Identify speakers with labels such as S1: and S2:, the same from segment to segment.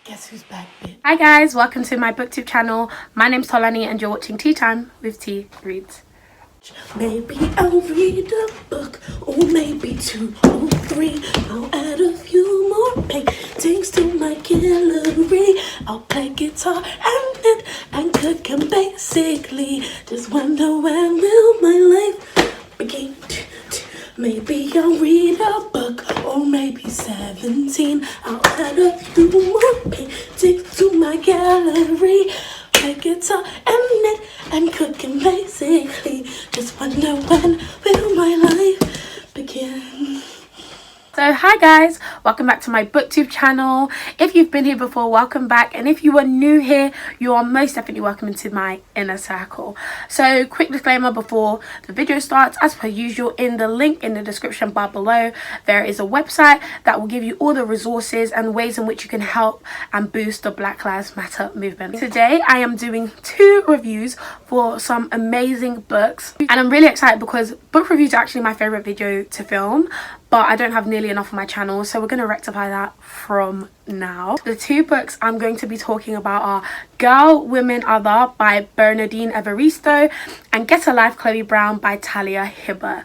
S1: Guess who's back, bitch?
S2: Hi guys, welcome to my booktube channel. My name's Tolani and you're watching Tea Time with T Reads.
S1: Maybe I'll read a book, or maybe two or three. I'll add a few more paintings to my gallery. I'll play guitar and knit and cook and basically just wonder when will my life begin. Maybe I'll read a book, or maybe 17. I'll add a few more paintings to my gallery. Play guitar and knit and cook and basically just wonder when will my life begin.
S2: So hi guys, welcome back to my booktube channel. If you've been here before, welcome back, and if you are new here, you are most definitely welcome into my inner circle. So quick disclaimer before the video starts, as per usual, in the link in the description bar below there is a website that will give you all the resources and ways in which you can help and boost the Black Lives Matter movement. Today I am doing 2 reviews for some amazing books, and I'm really excited because book reviews are actually my favorite video to film, but I don't have nearly enough on my channel, so we're going to rectify that from now. The 2 books I'm going to be talking about are Girl, Women, Other by Bernardine Evaristo and Get a Life, Chloe Brown by Talia Hibbert.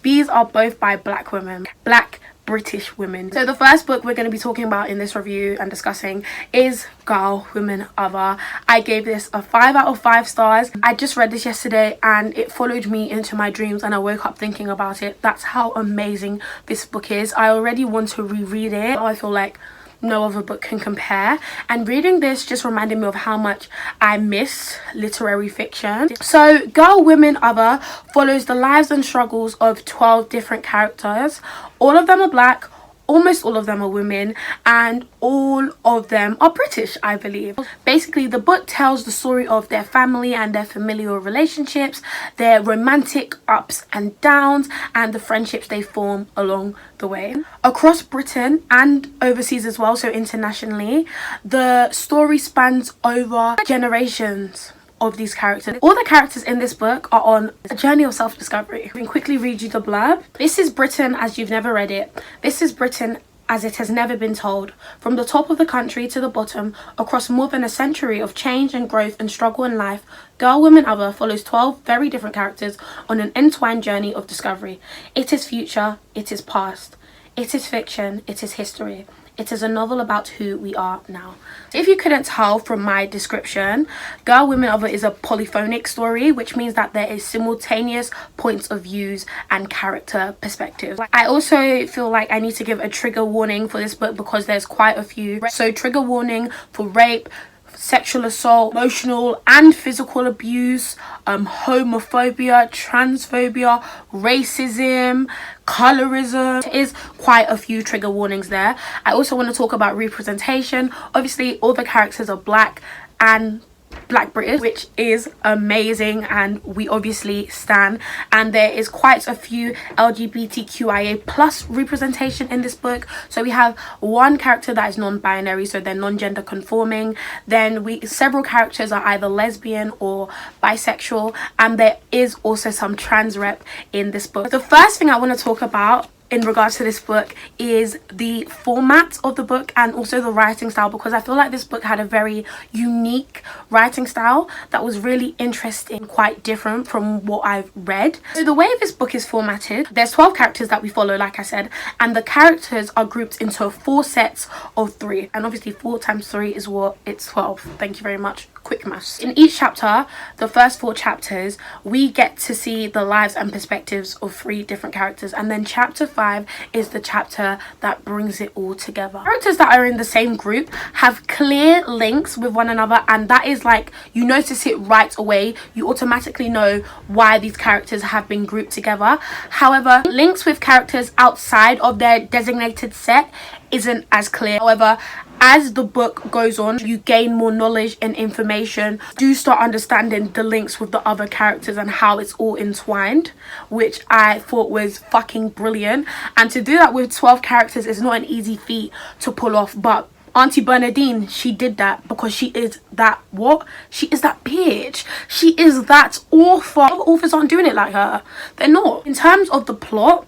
S2: These are both by black women, black British women. So the first book we're going to be talking about in this review and discussing is Girl, Women, Other. I gave this a 5 out of 5 stars. I just read this yesterday and it followed me into my dreams and I woke up thinking about it. That's how amazing this book is. I already want to reread it. I feel like no other book can compare, and reading this just reminded me of how much I miss literary fiction. So Girl, Women, Other follows the lives and struggles of 12 different characters. All of them are black, almost all of them are women, and all of them are British, I believe. Basically, the book tells the story of their family and their familial relationships, their romantic ups and downs, and the friendships they form along the way. Across Britain and overseas as well, so internationally, the story spans over generations of these characters. All the characters in this book are on a journey of self-discovery. I can quickly read you the blurb. This is Britain as you've never read it. This is Britain as it has never been told. From the top of the country to the bottom, across more than a century of change and growth and struggle in life, Girl, Women, Other follows 12 very different characters on an entwined journey of discovery. It is future, it is past. It is fiction, it is history. It is a novel about who we are now. If you couldn't tell from my description, Girl, Women, Other is a polyphonic story, which means that there is simultaneous points of views and character perspectives. I also feel like I need to give a trigger warning for this book because there's quite a few. So trigger warning for rape, sexual assault, emotional and physical abuse, homophobia, transphobia, racism, colorism. There is quite a few trigger warnings there. I also want to talk about representation. Obviously all the characters are black and black British, which is amazing and we obviously stan, and there is quite a few LGBTQIA plus representation in this book. So we have one character that is non-binary, so they're non-gender conforming. Then several characters are either lesbian or bisexual, and there is also some trans rep in this book. The first thing I want to talk about in regards to this book is the format of the book and also the writing style, because I feel like this book had a very unique writing style that was really interesting, quite different from what I've read. So the way this book is formatted, there's 12 characters that we follow, like I said, and the characters are grouped into 4 sets of 3, and obviously 4 times 3 is what? It's 12. Thank you very much. Quick maths. In each chapter, the first 4 chapters, we get to see the lives and perspectives of 3 different characters, and then chapter 5 is the chapter that brings it all together. Characters that are in the same group have clear links with one another, and that is like, you notice it right away. You automatically know why these characters have been grouped together. However, links with characters outside of their designated set isn't as clear. However, as the book goes on, you gain more knowledge and information. You start understanding the links with the other characters and how it's all entwined, which I thought was fucking brilliant. And to do that with 12 characters is not an easy feat to pull off, but Auntie Bernadine, she did that because she is that what? She is that bitch. She is that author. Other authors aren't doing it like her. They're not. In terms of the plot,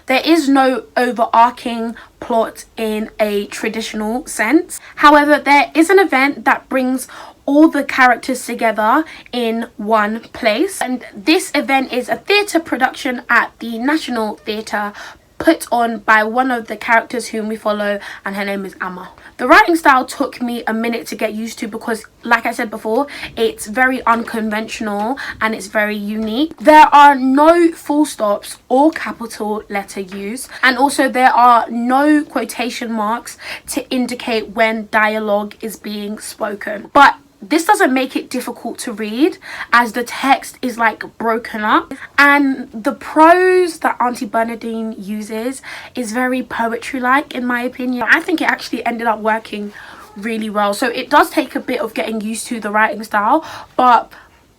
S2: There is no overarching plot in a traditional sense. However, there is an event that brings all the characters together in one place, and this event is a theatre production at the National Theatre, put on by one of the characters whom we follow, and her name is Amma. The writing style took me a minute to get used to because, like I said before, it's very unconventional and it's very unique. There are no full stops or capital letter use, and also there are no quotation marks to indicate when dialogue is being spoken. But this doesn't make it difficult to read, as the text is like broken up, and the prose that Auntie Bernadine uses is very poetry like, in my opinion. I think it actually ended up working really well. So it does take a bit of getting used to the writing style, but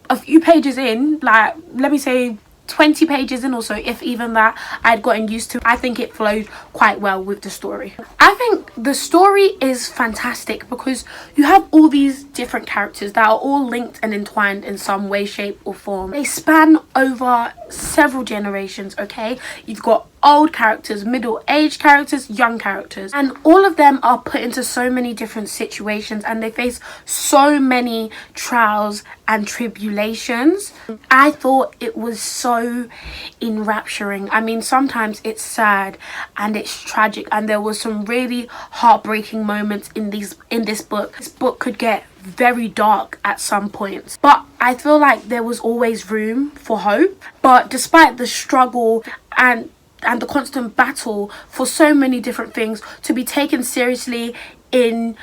S2: a few pages in, like let me say 20 pages in or so, if even that, I'd gotten used to. I think it flowed quite well with the story. I think the story is fantastic because you have all these different characters that are all linked and entwined in some way, shape or form. They span over several generations, okay? You've got old characters, middle-aged characters, young characters, and all of them are put into so many different situations and they face so many trials and tribulations. I thought it was so enrapturing. I mean, sometimes it's sad and it's tragic, and there was some really heartbreaking moments in this book. This book could get very dark at some points, but I feel like there was always room for hope. But despite the struggle and the constant battle for so many different things to be taken seriously in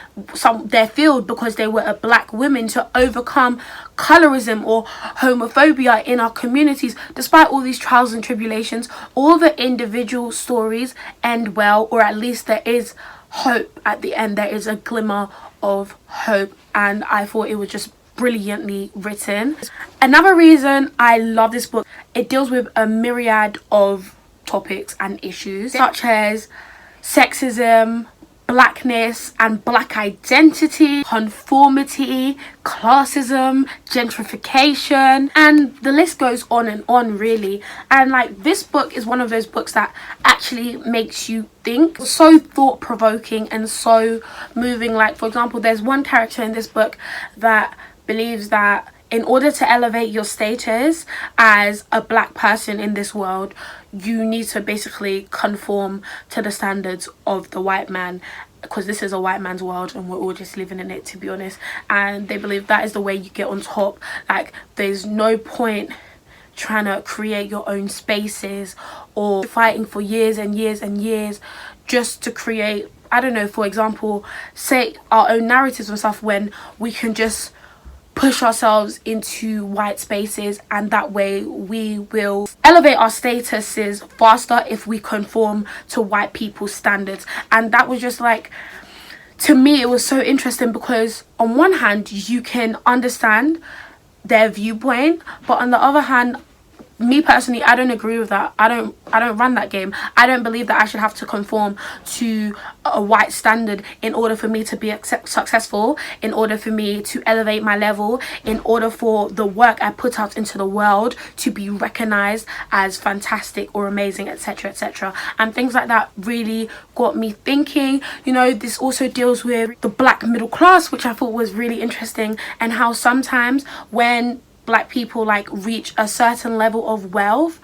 S2: their field because they were a black women, to overcome colorism or homophobia in our communities, despite all these trials and tribulations, all the individual stories end well, or at least there is hope at the end. There is a glimmer of hope, and I thought it was just brilliantly written. Another reason I love this book, it deals with a myriad of topics and issues such as sexism, blackness and black identity, conformity, classism, gentrification, and the list goes on and on really. And like, this book is one of those books that actually makes you think. So thought-provoking and so moving. Like, for example, there's one character in this book that believes that in order to elevate your status as a black person in this world, you need to basically conform to the standards of the white man, because this is a white man's world and we're all just living in it, to be honest. And they believe that is the way you get on top. Like, there's no point trying to create your own spaces or fighting for years and years and years just to create, I don't know, for example, say our own narratives and stuff, when we can just push ourselves into white spaces, and that way we will elevate our statuses faster if we conform to white people's standards. And that was just like, to me it was so interesting, because on one hand you can understand their viewpoint, but on the other hand, me personally, I don't agree with that. I don't run that game. I don't believe that I should have to conform to a white standard in order for me to be successful, in order for me to elevate my level, in order for the work I put out into the world to be recognized as fantastic or amazing, etc, etc. And things like that really got me thinking. You know, this also deals with the black middle class, which I thought was really interesting, and how sometimes when black people like reach a certain level of wealth,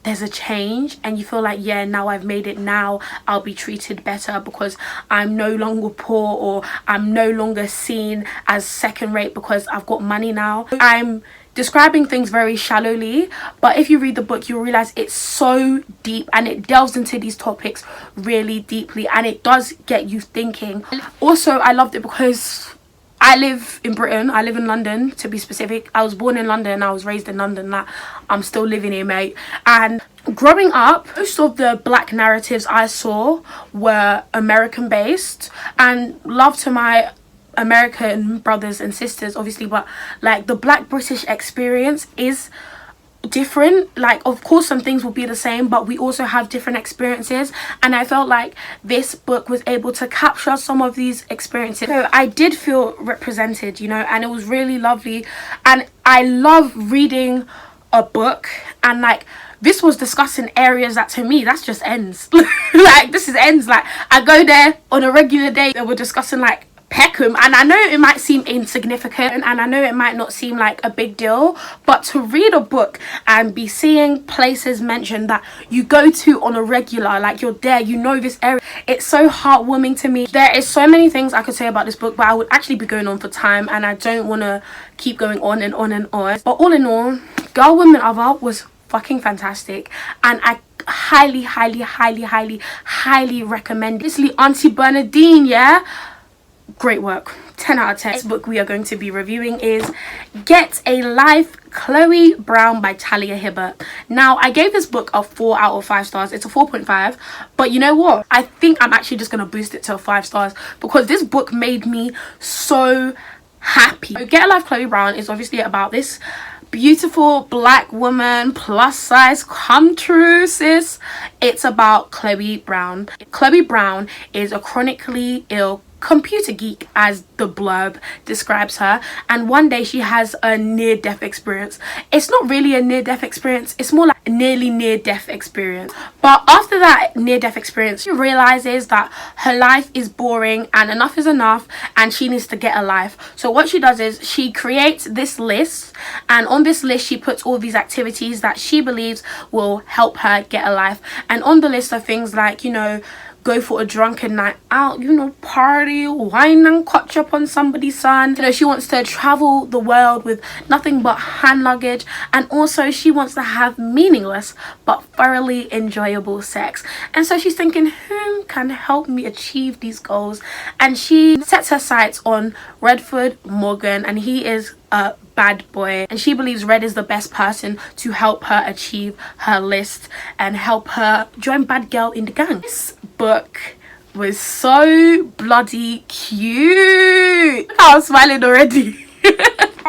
S2: there's a change and you feel like, yeah, now I've made it, now I'll be treated better because I'm no longer poor, or I'm no longer seen as second rate because I've got money now. I'm describing things very shallowly, but if you read the book you'll realize it's so deep and it delves into these topics really deeply, and it does get you thinking. Also, I loved it because I live in Britain. I live in London, to be specific. I was born in London, I was raised in London. That I'm still living here, mate. And growing up, most of the black narratives I saw were American based, and love to my American brothers and sisters obviously, but like the black British experience is different. Like, of course some things will be the same, but we also have different experiences, and I felt like this book was able to capture some of these experiences. So I did feel represented, you know, and it was really lovely. And I love reading a book and like this was discussing areas that to me, that's just ends. Like, this is ends. Like, I go there on a regular day, they were discussing like Peckham, and I know it might seem insignificant and I know it might not seem like a big deal, but to read a book and be seeing places mentioned that you go to on a regular, like you're there, you know this area, it's so heartwarming to me. There is so many things I could say about this book, but I would actually be going on for time and I don't want to keep going on and on and on. But all in all, Girl, Woman, Other was fucking fantastic, and I highly recommend it. Obviously, Auntie Bernadine, yeah, great work, 10 out of 10. This book we are going to be reviewing is Get a Life, Chloe Brown by Talia Hibbert. Now, I gave this book a 4 out of 5 stars. It's a 4.5, but you know what, I think I'm actually just gonna boost it to 5 stars because this book made me so happy. So Get a Life, Chloe Brown is obviously about this beautiful black woman, plus size, come true sis. It's about Chloe Brown. Chloe Brown is a chronically ill computer geek, as the blurb describes her, and one day she has a near-death experience. It's not really a near-death experience, it's more like a nearly near-death experience. But after that near-death experience, she realizes that her life is boring and enough is enough and she needs to get a life. So what she does is she creates this list, and on this list she puts all these activities that she believes will help her get a life. And on the list are things like, you know, go for a drunken night out, you know, party, wine and catch up on somebody's son. You know, she wants to travel the world with nothing but hand luggage, and also she wants to have meaningless but thoroughly enjoyable sex. And so she's thinking, who can help me achieve these goals? And she sets her sights on Redford Morgan, and he is a bad boy, and she believes Red is the best person to help her achieve her list and help her join bad girl in the gang. This book was so bloody cute. I was smiling already.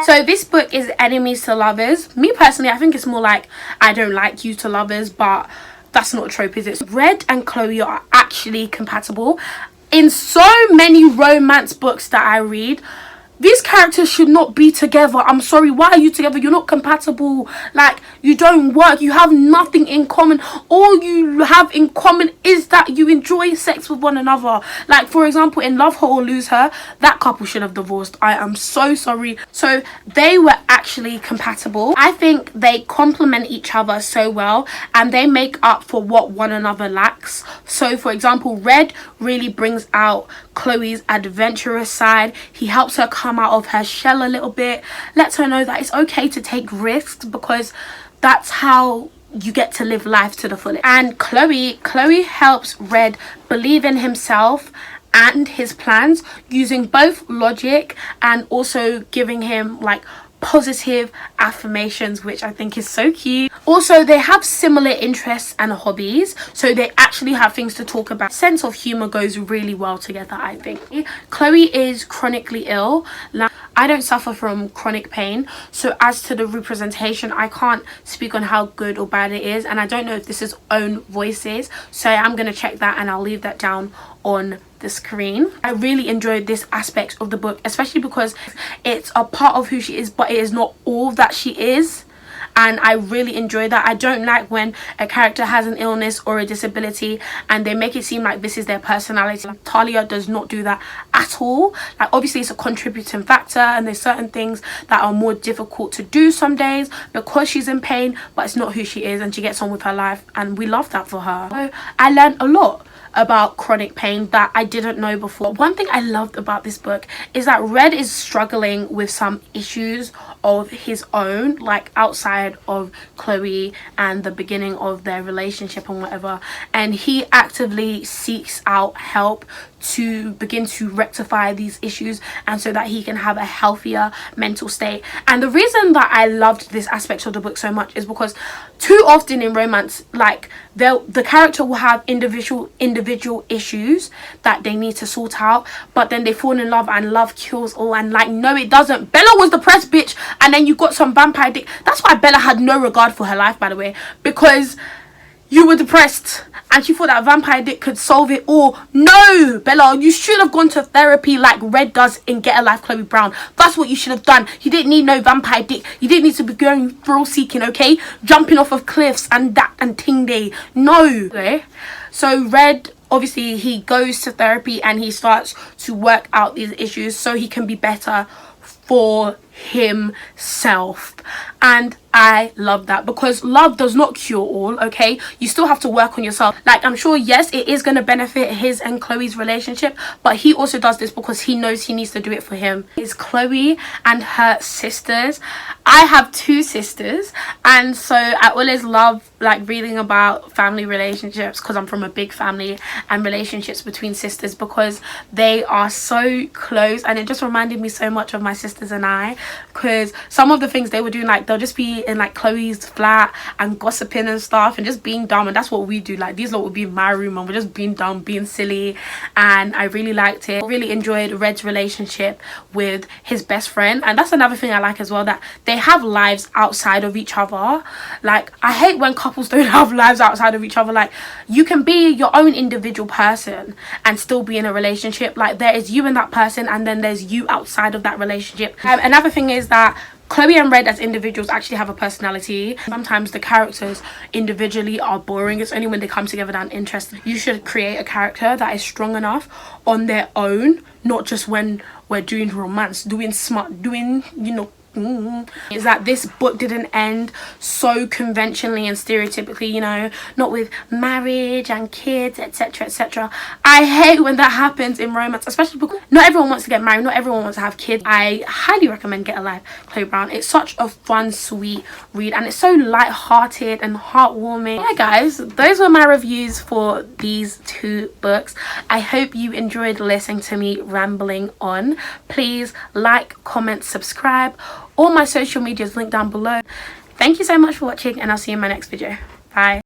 S2: So this book is Enemies to Lovers. Me personally, I think it's more like I don't like you to lovers, but that's not a trope, is it? Red and Chloe are actually compatible. In so many romance books that I read, these characters should not be together. I'm sorry, why are you together? You're not compatible. Like, you don't work. You have nothing in common. All you have in common is that you enjoy sex with one another. Like, for example, in Love Her or Lose Her, that couple should have divorced. I am so sorry. So they were actually compatible. I think they complement each other so well, and they make up for what one another lacks. So, for example, Red really brings out Chloe's adventurous side. He helps her come out of her shell a little bit, lets her know that it's okay to take risks because that's how you get to live life to the fullest. And Chloe helps Red believe in himself and his plans, using both logic and also giving him like positive affirmations, which I think is so cute. Also, they have similar interests and hobbies, so they actually have things to talk about. Sense of humor goes really well together, I think. Chloe is chronically ill. Now, I don't suffer from chronic pain, so as to the representation, I can't speak on how good or bad it is, and I don't know if this is own voices, so I'm gonna check that and I'll leave that down on the screen. I really enjoyed this aspect of the book, especially because it's a part of who she is, but it is not all that she is, and I really enjoy that. I don't like when a character has an illness or a disability and they make it seem like this is their personality. Talia does not do that at all. Like, obviously it's a contributing factor and there's certain things that are more difficult to do some days because she's in pain, but it's not who she is and she gets on with her life, and we love that for her. So I learned a lot about chronic pain that I didn't know before. One thing I loved about this book is that Red is struggling with some issues of his own, like outside of Chloe and the beginning of their relationship and whatever, and he actively seeks out help to begin to rectify these issues, and so that he can have a healthier mental state. And the reason that I loved this aspect of the book so much is because too often in romance, like the character will have individual issues that they need to sort out, but then they fall in love and love kills all, and like, no it doesn't. Bella was depressed, bitch, and then you got some vampire dick. That's why Bella had no regard for her life, by the way, because you were depressed and you thought that vampire dick could solve it all. No, Bella, you should have gone to therapy like Red does in Get a Life, Chloe Brown. That's what you should have done. You didn't need no vampire dick. You didn't need to be going thrill seeking, okay? Jumping off of cliffs and that and ting day. No. Okay? So Red, obviously, he goes to therapy and he starts to work out these issues so he can be better for himself. And I love that, because love does not cure all, okay? You still have to work on yourself. Like, I'm sure, yes, it is going to benefit his and Chloe's relationship, but he also does this because he knows he needs to do it for him. It's Chloe and her sisters. I have 2 sisters, and so I always love like reading about family relationships, because I'm from a big family, and relationships between sisters, because they are so close. And it just reminded me so much of my sisters and I, because some of the things they were doing, like they'll just be in like Chloe's flat and gossiping and stuff and just being dumb, and that's what we do. Like, these lot would be in my room and we're just being dumb, being silly, and I really liked it. I really enjoyed Red's relationship with his best friend, and that's another thing I like as well, that they have lives outside of each other. Like, I hate when couples don't have lives outside of each other. Like, you can be your own individual person and still be in a relationship. Like, there is you and that person, and then there's you outside of that relationship. Another thing is that Chloe and Red as individuals actually have a personality. Sometimes the characters individually are boring. It's only when they come together that I'm interested. You should create a character that is strong enough on their own, not just when we're doing romance, doing smart, doing, you know, is that this book didn't end so conventionally and stereotypically, you know, not with marriage and kids, etc, etc. I hate when that happens in romance, especially because not everyone wants to get married, not everyone wants to have kids. I highly recommend Get a Life, Chloe Brown. It's such a fun, sweet read, and it's so light-hearted and heartwarming. Yeah guys, those were my reviews for these 2 books. I hope you enjoyed listening to me rambling on. Please like, comment, subscribe. All my social medias linked down below. Thank you so much for watching, and I'll see you in my next video. Bye.